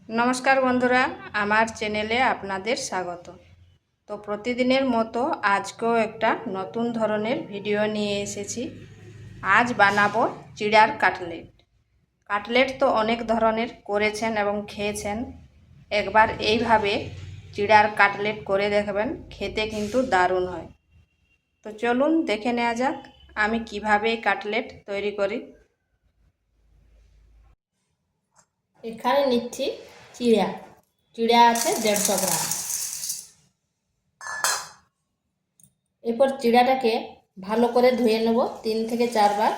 নমস্কার বন্ধুরা, আমার চ্যানেলে আপনাদের স্বাগত। তো প্রতিদিনের মতো আজকেও একটা নতুন ধরনের ভিডিও নিয়ে এসেছি। আজ বানাবো চিড়ার কাটলেট। কাটলেট তো অনেক ধরনের করেছেন এবং খেয়েছেন, একবার এইভাবে চিড়ার কাটলেট করে দেখবেন, খেতে কিন্তু দারুণ হয়। তো চলুন দেখে নেওয়া যাক আমি কিভাবে কাটলেট তৈরি করি। এখানে নিচ্ছি চিড়া। চিড়া আছে 150 গ্রাম। এরপর চিড়াটাকে ভালো করে ধুয়ে নেব 3 থেকে 4 বার।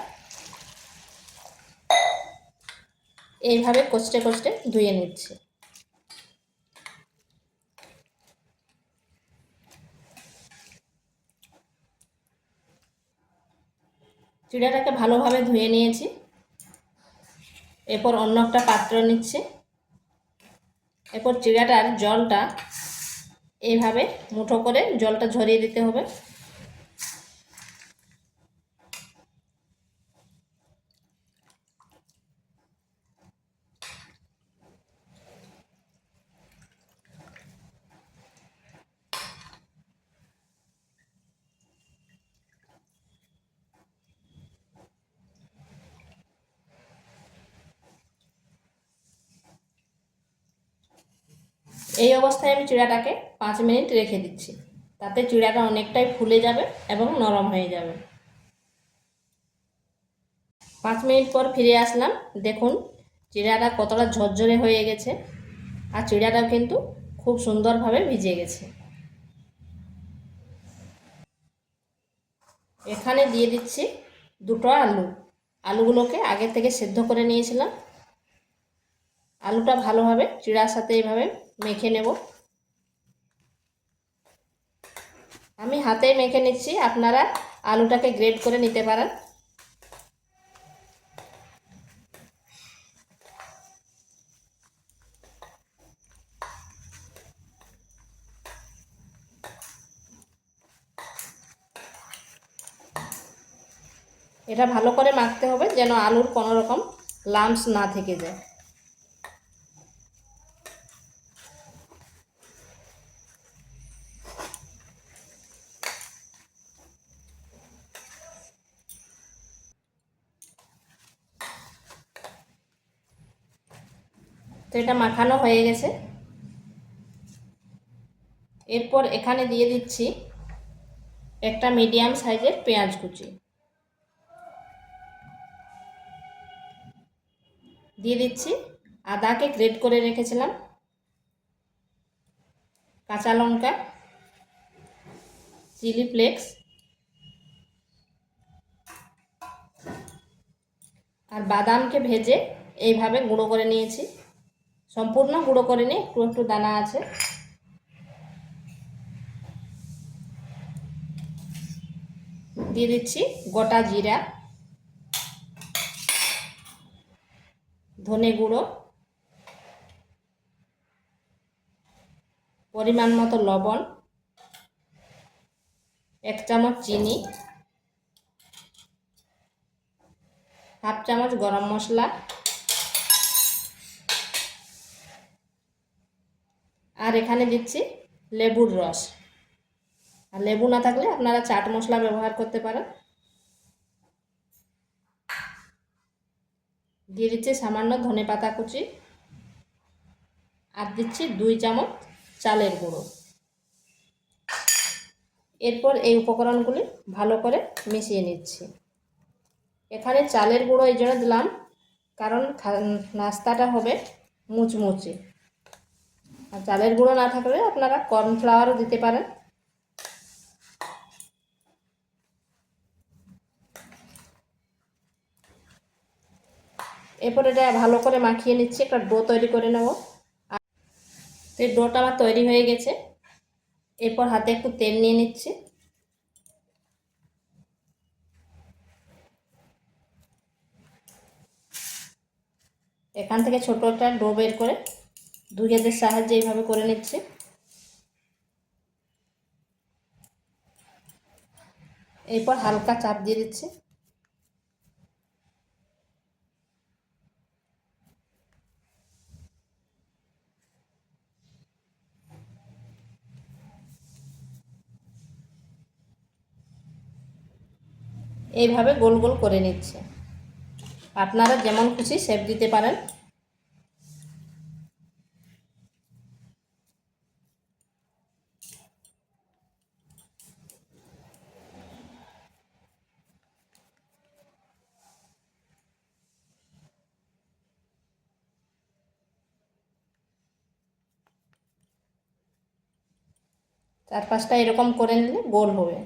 এইভাবে কষতে কষতে ধুয়ে নিচ্ছি। চিড়াটাকে ভালোভাবে ধুয়ে নিয়েছি। এরপর অন্য একটা পাত্র নিচ্ছি। এরপর চিড়াটার জলটা এইভাবে মুঠো করে জলটা ঝরিয়ে দিতে হবে। এই অবস্থায় আমি চিড়াটাকে 5 মিনিট রেখে দিচ্ছি, তাতে চিড়াটা অনেকটাই ফুলে যাবে এবং নরম হয়ে যাবে। 5 মিনিট পর ফিরে আসলাম। দেখুন চিড়াটা কতটা ঝরঝরে হয়ে গেছে, আর চিড়াটাও কিন্তু খুব সুন্দরভাবে ভিজে গেছে। এখানে দিয়ে দিচ্ছি 2টো আলু। আলুগুলোকে আগে থেকে সেদ্ধ করে নিয়েছিলাম। আলুটা ভালোভাবে চিড়ার সাথে এইভাবে মেখে নেব। আমি হাতে মেখে নিচ্ছি, আপনারা আলুটাকে গ্রেট করে নিতে পারেন। এটা ভালো করে মাখতে হবে যেন আলুর কোনো রকম লাম্পস না থেকে যায়। তো এটা মাখানো হয়ে গেছে। এরপর এখানে দিয়ে দিচ্ছি একটা মিডিয়াম সাইজের পেঁয়াজ কুচি, দিয়ে দিচ্ছি আদাকে গ্রেট করে রেখেছিলাম, কাঁচা লঙ্কা, চিলি ফ্লেক্স আর বাদামকে ভেজে এইভাবে গুঁড়ো করে নিয়েছি। সম্পূর্ণ গুঁড়ো করে নিয়ে একটু একটু দানা আছে। দিয়ে দিচ্ছি গোটা জিরা, ধনে গুঁড়ো, পরিমাণ মতো লবণ, 1 চামচ চিনি, হাফ চামচ গরম মশলা, আর এখানে দিচ্ছি লেবুর রস। আর লেবু না থাকলে আপনারা চাট মশলা ব্যবহার করতে পারেন। দিয়ে দিচ্ছি সামান্য ধনেপাতা কুচি, আর দিচ্ছি 2 চামচ চালের গুঁড়ো। এরপর এই উপকরণগুলি ভালো করে মিশিয়ে নিচ্ছি। এখানে চালের গুঁড়ো এই জন্য দিলাম কারণ নাস্তাটা হবে মুচমুচে। আর চালের গুঁড়ো না থাকলে আপনারা কর্নফ্লাওয়ারও দিতে পারেন। এরপর এটা ভালো করে মাখিয়ে নিচ্ছি, একটা ডো তৈরি করে নেব। এই ডোটা আমার তৈরি হয়ে গেছে। এরপর হাতে একটু তেল নিয়ে নিচ্ছি। এখান থেকে ছোট একটা ডো বের করে 2 হাতের সাহায্যে এইভাবে করে নিচ্ছি। এরপর হালকা চাপ দিয়ে দিচ্ছি। এইভাবে গোল গোল করে নিচ্ছে। আপনারা যেমন খুশি শেপ দিতে পারেন। চার পাঁচটা এরকম করে নিলে গোল হবে।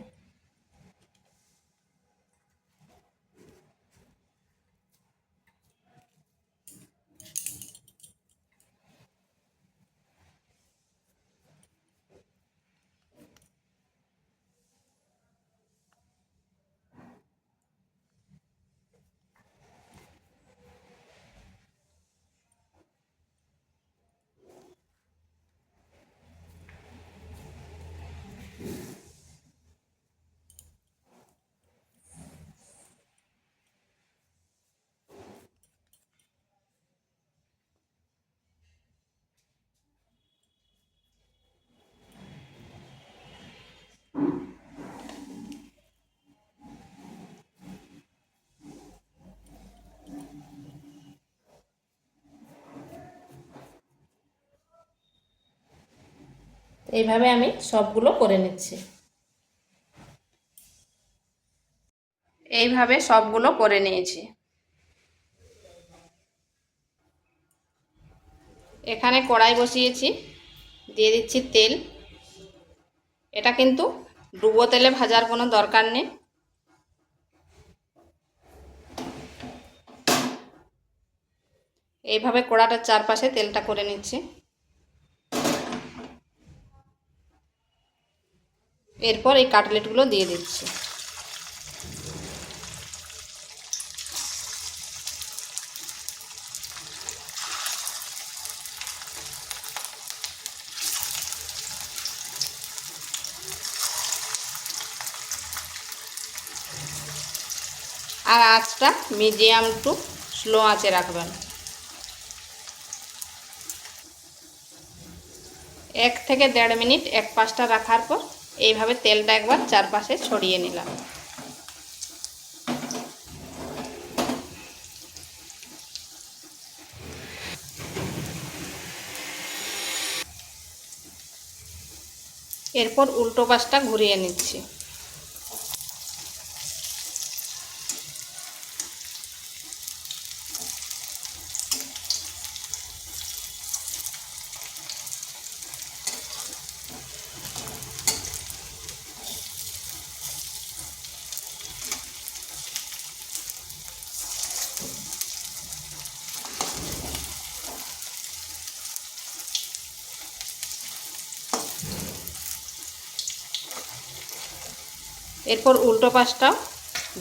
এইভাবে আমি সবগুলো করে নিচ্ছি। এইভাবে সবগুলো করে নিয়েছি। এখানে কড়াই বসিয়েছি, দিয়ে দিচ্ছি তেল। এটা কিন্তু ডুবো তেলে ভাজার কোনো দরকার নেই। এইভাবে কড়াটার চারপাশে তেলটা করে নিচ্ছি। এরপর এই কাটলেটগুলো দিয়ে দিচ্ছি। আর আঁচটা মিডিয়াম টু স্লো আঁচে রাখবেন। 1 থেকে 1.5 মিনিট এক পাশটা রাখার পর এইভাবে তেলটা একবার চারপাশে ছড়িয়ে নিলাম। এরপর উল্টো পাশটা ঘুরিয়ে নিচ্ছি। এরপর উল্টো পাশটাও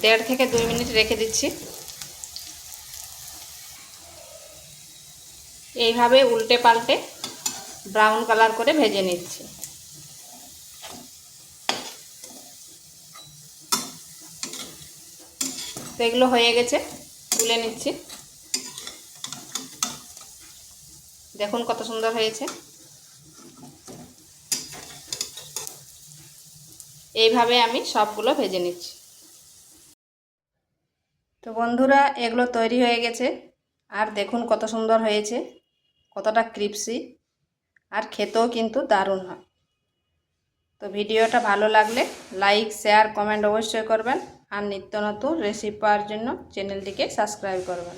1.5 থেকে 2 মিনিট রেখে দিচ্ছি। এইভাবে উল্টে পাল্টে ব্রাউন কালার করে ভেজে নিচ্ছি। তো এগুলো হয়ে গেছে, তুলে নিচ্ছি। দেখুন কত সুন্দর হয়েছে। এইভাবে আমি সবগুলো ভেজে নিচ্ছি। তো বন্ধুরা, এগুলো তৈরি হয়ে গেছে। আর দেখুন কত সুন্দর হয়েছে, কতটা ক্রিপসি, আর খেতেও কিন্তু দারুণ হয়। তো ভিডিওটা ভালো লাগলে লাইক, শেয়ার, কমেন্ট অবশ্যই করবেন। আর নিত্য নতুন রেসিপি পাওয়ার জন্য চ্যানেলটিকে সাবস্ক্রাইব করবেন।